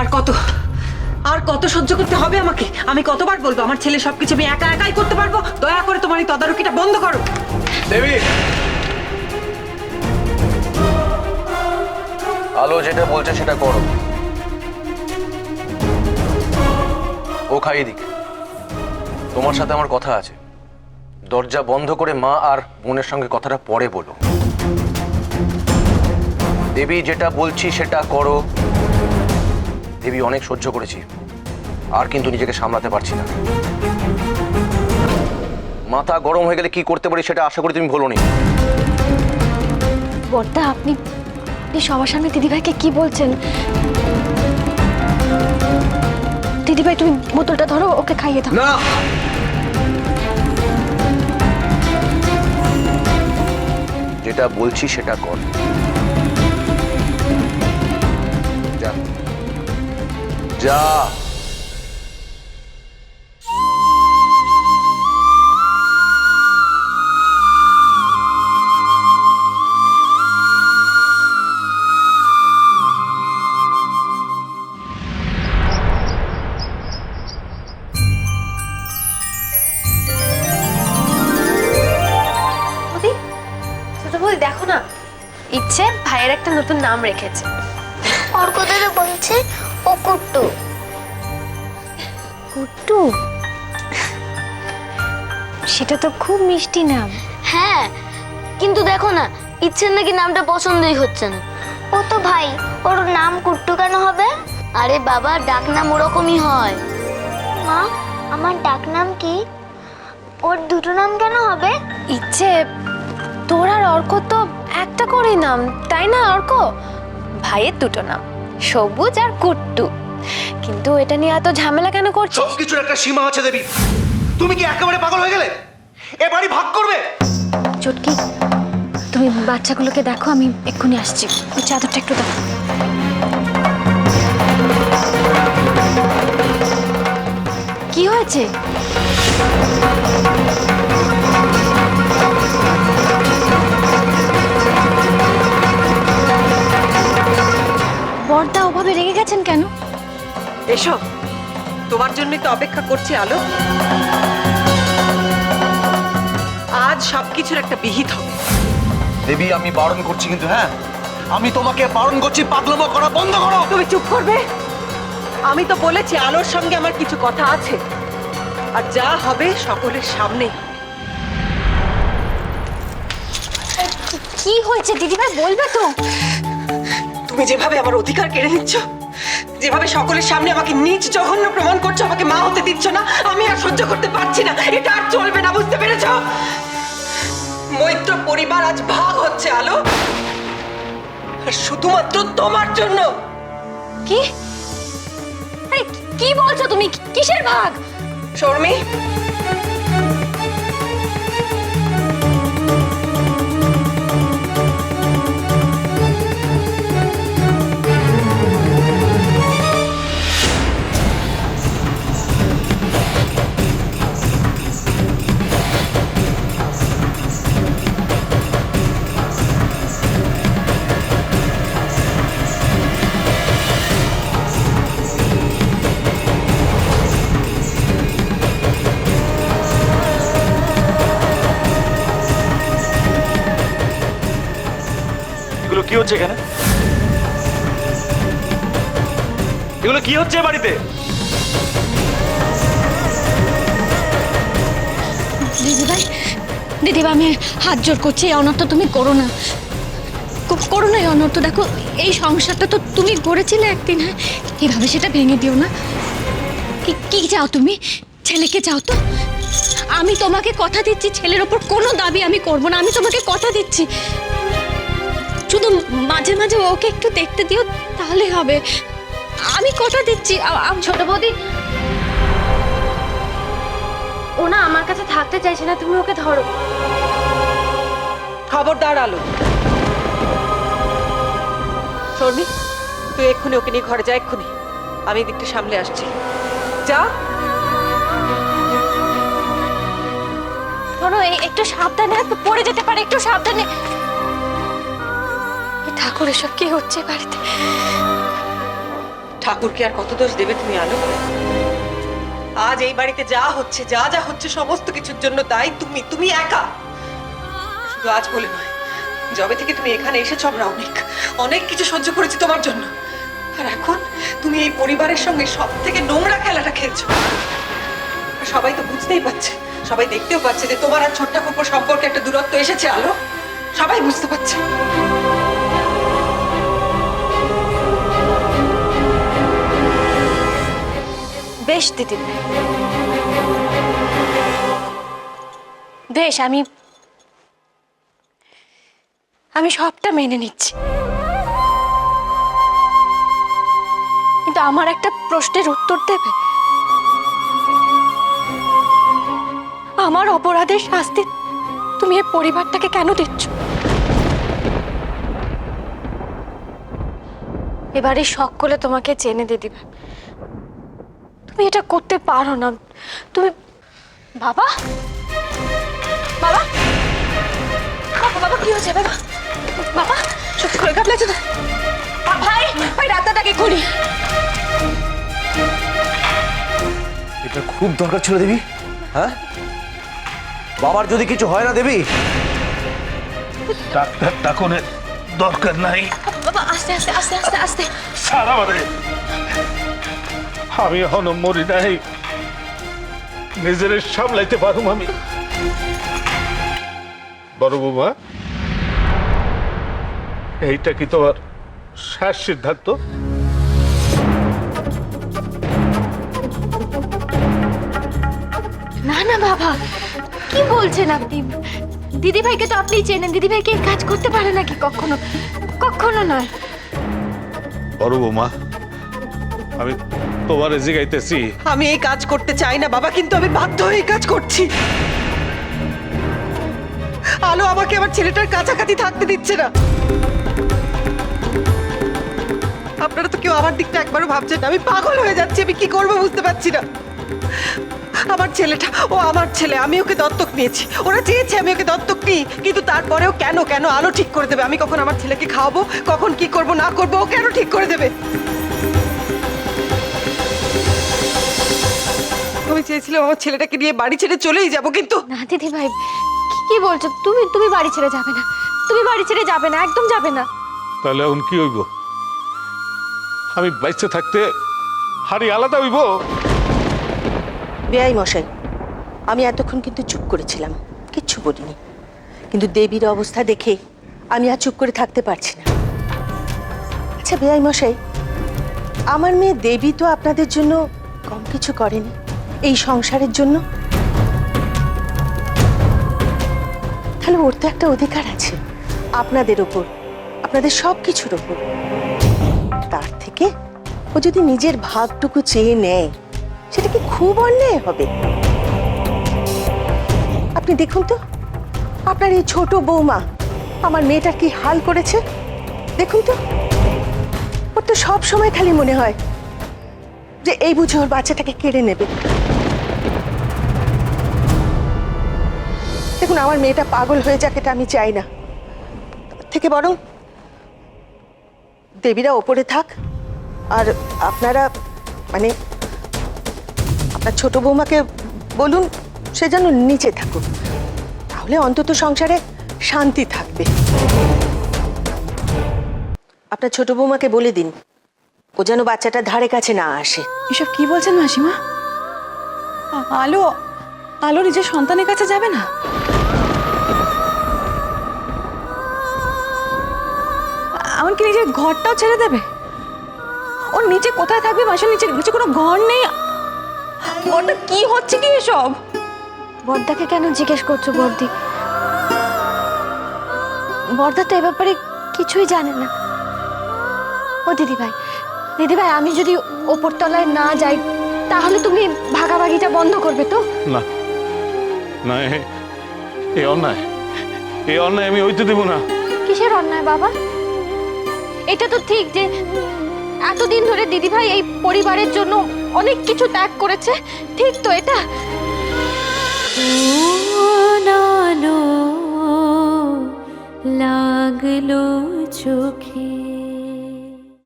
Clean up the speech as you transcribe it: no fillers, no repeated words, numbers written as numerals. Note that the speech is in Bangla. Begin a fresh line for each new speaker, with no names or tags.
আর কত আর কত সহ্য করতে হবে আমাকে? আমি কতবার বলবো আমার ছেলে সবকিছু আমি একা একাই করতে পারবো? দয়া করে তোমার এই তদারকিটা বন্ধ করো।
দেবী, আলো যেটা বলছে সেটা করো। ও খাইয়ে দিক। তোমার সাথে আমার কথা আছে। দরজা বন্ধ করে মা আর বোনের সঙ্গে কথাটা পরে বলো। দেবী, যেটা বলছি সেটা করো। দেবী, অনেক সহ্য করেছি, আর কিন্তু নিজেকে সামলাতে পারছি না। মাথা গরম হয়ে গেলে কি করতে পারি সেটা আশা করি তুমি ভুলোনি।
বড়দা, আপনি সবার সামনে দিদিভাইকে কি বলছেন? দিদিভাই, তুমি বোতলটা ধরো, ওকে খাইয়ে দাও।
না, যেটা বলছি সেটা কর। যা যা।
ছোট বৌদি, দেখো না, ইচ্ছে ভাইয়ের একটা নতুন নাম রেখেছে।
অর্ক দাদা বলছে ও কুট্টু।
কুট্টু? সেটা তো খুব মিষ্টি নাম।
হ্যাঁ, কিন্তু দেখো না, ইচ্ছের নাকি নামটা পছন্দই হচ্ছে না। ও তো ভাই, ওর নাম কুট্টু কেন হবে? আরে বাবা, ডাকনাম ওরকমই হয়। মা, আমার ডাকনাম কি? ওর দুটো নাম কেন হবে?
ইচ্ছে, তোর আর অর্ক তো একটা করেই নাম, তাই না অর্ক? ভাইয়ের দুটো নাম, সবুজ আর কুট্টু। কিন্তু এটা নিয়ে এত ঝামেলা কেন করছিস?
সবকিছুর একটা সীমা আছে দেবী। তুমি কি একেবারে পাগল হয়ে গেলে? এ বাড়ি ভাগ করবে?
চটকি, তুমি বাচ্চাগুলোকে দেখো, আমি এক্ষুনি আসছি। ওই চাদরটা একটু দাও। কি হয়েছে? বড়দা ওভাবে রেগে গেছেন কেন?
এসো, তোমার জন্যই তো অপেক্ষা করছি আলো। আজ সবকিছুর একটা বিহিত হবে।
দেবী, আমি বারণ করছি কিন্তু। হ্যাঁ, আমি তোমাকে বারণ করছি, পাগলামো করা বন্ধ করো।
তুমি চুপ করবে? আমি তো বলেছি আলোর সঙ্গে আমার কিছু কথা আছে, আর যা হবে সকলের সামনে।
কি হয়েছে দিদিভাই, বলবে তো?
তুমি যেভাবে আমার অধিকার কেড়ে নিচ্ছ, যেভাবে সকলের সামনে আমাকে নীচ জঘন্য প্রমাণ করছো, আমাকে মা হতে দিচ্ছ না, আমি আর সহ্য করতে পারছি না। এটা আর চলবে না, বুঝতে পেরেছো? মৈত্র পরিবার আজ ভাগ হচ্ছে আলো, আর শুধুমাত্র তোমার জন্য।
কি? আরে কি বলছো তুমি? কিসের ভাগ?
শর্মি,
এগুলো কি হচ্ছে এখানে? এগুলো কি হচ্ছে বাড়িতে?
দিদিভাই, দিদিভাই, আমি হাত জোর করছি, এই অনর্থ তুমি করো না। করো না এই অনর্থ। দেখো, এই সংসারটা তো তুমি গড়েছিলে একদিন, হ্যাঁ? এভাবে সেটা ভেঙে দিও না। কি চাও তুমি? ছেলেকে চাও তো? আমি তোমাকে কথা দিচ্ছি, ছেলের ওপর কোনো দাবি আমি করবো না। আমি তোমাকে কথা দিচ্ছি, শুধু মাঝে মাঝে ওকে একটু দেখতে দিও, তাহলে হবে। আমি কথা দিচ্ছি। ছোট বৌদি, ও না আমার কাছে থাকতে চাইছে না, তুমি ওকে ধরো।
খবরদার আলো। শর্মি, তুই এক্ষুনি ওকে নিয়ে ঘরে যা, এক্ষুনি। আমি দিকটা সামলে আসছি, যা।
শোনো, একটু সাবধানে, পড়ে যেতে পারে, একটু সাবধানে। ঠাকুর, এসব কি হচ্ছে বাড়িতে?
ঠাকুরকে আর কত দোষ দেবে তুমি আলো? আজ এই বাড়িতে যা হচ্ছে যা হচ্ছে সমস্ত কিছুর জন্য দায়ী তুমি একা। শুধু আজ বলে নয়, যবে থেকে তুমি এখানে এসেছো আমরা অনেক কিছু সহ্য করেছি তোমার জন্য। আর এখন তুমি এই পরিবারের সঙ্গে সব থেকে নোংরা খেলাটা খেলছো। আর সবাই তো বুঝতেই পারছে, সবাই দেখতেও পাচ্ছে যে তোমার আর ছোট্ট ঠাকুর সম্পর্কে একটা দূরত্ব এসেছে আলো। সবাই বুঝতে পারছে।
বেশ দিদি, বেশ, আমি সবটা মেনে নিচ্ছি, কিন্তু আমার একটা প্রশ্নের উত্তর দেবে? আমার অপরাধের শাস্তি তুমি এই পরিবারটাকে কেন দিচ্ছ? এবারে সকলে তোমাকে চেনে দিদিভাই, তুমি এটা করতে পারো না। তুমি বাবা বাবা বাবা কি হয়েছে বাবা? বাবা সত্যি করে কাটলে তো ভাই ভাই রাস্তাটাকে ঘুরি।
এটা খুব দরকার ছিল দেবী। হ্যাঁ, বাবার যদি কিছু হয় না দেবী।
ডাক্তার ডাকনের দরকার নাই।
বাবা আস্তে আস্তে আস্তে আস্তে আস্তে।
সারা বাদে আমি এখনো মরি নাই, নিজের সামলাইতে পারুম আমি। বড় বৌমা, এইটা কি তোমার শেষ সিদ্ধান্ত?
না না বাবা, কি বলছেন আপনি? দিদিভাইকে তো আপনি চেনেন, দিদিভাইকে এই কাজ করতে পারে নাকি? কখনো কখনো নয়।
বড় বৌমা, আমি তোমার জিগাইতেছি।
আমি এই কাজ করতে চাই না বাবা, কিন্তু আমি বাধ্য হয়ে এই কাজ করছি। আলো আমাকে আমার ছেলেটার কাছাকাছি থাকতে দিচ্ছে না। আপনারা তো কেউ আমার দিকটা একবারও ভাবছেন না। আমি পাগল হয়ে যাচ্ছি, আমি কি করবো বুঝতে পারছি না। আমার ছেলেটা ও আমার ছেলে, আমি ওকে দত্তক নিয়েছি। ওরা চেয়েছে আমি ওকে দত্তক নিই, কিন্তু তারপরেও কেন আলো ঠিক করে দেবে আমি কখন আমার ছেলেকে খাওয়াবো, কখন কি করব না করবো, ও কেন ঠিক করে দেবে? আমি চেয়েছিলাম আমার ছেলেটাকে নিয়ে বাড়ি ছেড়ে চলেই যাব, কিন্তু
না দিদিভাই, কি বলছো তুমি? তুমি বাড়ি ছেড়ে যাবে না, তুমি বাড়ি ছেড়ে যাবে না, একদম যাবে না।
তাহলে এখন কি হইব? আমি বাইচে থাকতে হাড়ি আলাদা হইব?
বেআই মশাই, আমি এতক্ষণ কিন্তু চুপ করেছিলাম, কিচ্ছু বলিনি, কিন্তু দেবীর অবস্থা দেখে আমি আর চুপ করে থাকতে পারছি না। আচ্ছা বেআই মশাই, আমার মেয়ে দেবী তো আপনাদের জন্য কম কিছু করেনি এই সংসারের জন্য। তাহলে ওর তো একটা অধিকার আছে আপনাদের ওপর, আপনাদের সব কিছুর ওপর। তার থেকে ও যদি নিজের ভাগটুকু চেয়ে নেয়, সেটা কি খুব অন্যায় হবে? আপনি দেখুন তো, আপনার এই ছোট বৌমা আমার মেয়েটার কি হাল করেছে দেখুন তো। ওর তো সব সময় খালি মনে হয় যে এই বুঝে ওর বাচ্চাটাকে কেড়ে নেবে। দেখুন, আমার মেয়েটা পাগল হয়ে যাক, এটা আমি চাই না। তার থেকে বরং দেবীরা ওপরে থাক, আর আপনারা মানে আপনার ছোট বৌমাকে বলুন সে যেন নিচে থাকুক, তাহলে অন্তত সংসারে শান্তি থাকবে। আপনার ছোট বৌমাকে বলে দিন ও যেন বাচ্চাটা ধারে কাছে না আসে।
এসব কি বলছেন মাসিমা? আলো আলো নিজের সন্তানের কাছে যাবে না? এমনকি নিজের ঘরটাও ছেড়ে দেবে? ওর নিচে কোথায় থাকবে মাসি? নিচে নিচে কোনো ঘর নেই? ওটা কি হচ্ছে কি এসব?
বর্দাকে কেন জিজ্ঞেস করছো বর্দি? বর্দা তো এ ব্যাপারে কিছুই জানে না। ও দিদিভাই, দিদিভাই, আমি যদি ওপর তলায় না যাই তাহলে তুমি ভাগাভাগিটা বন্ধ করবে তো?
না না, এই অন্যায়, এই অন্যায় আমি হইতে দেব না।
কিসের অন্যায় বাবা? এটা তো ঠিক যে এতদিন ধরে দিদিভাই এই পরিবারের জন্য অনেক কিছু ত্যাগ করেছে, ঠিক তো এটা?
লাগলো চোখে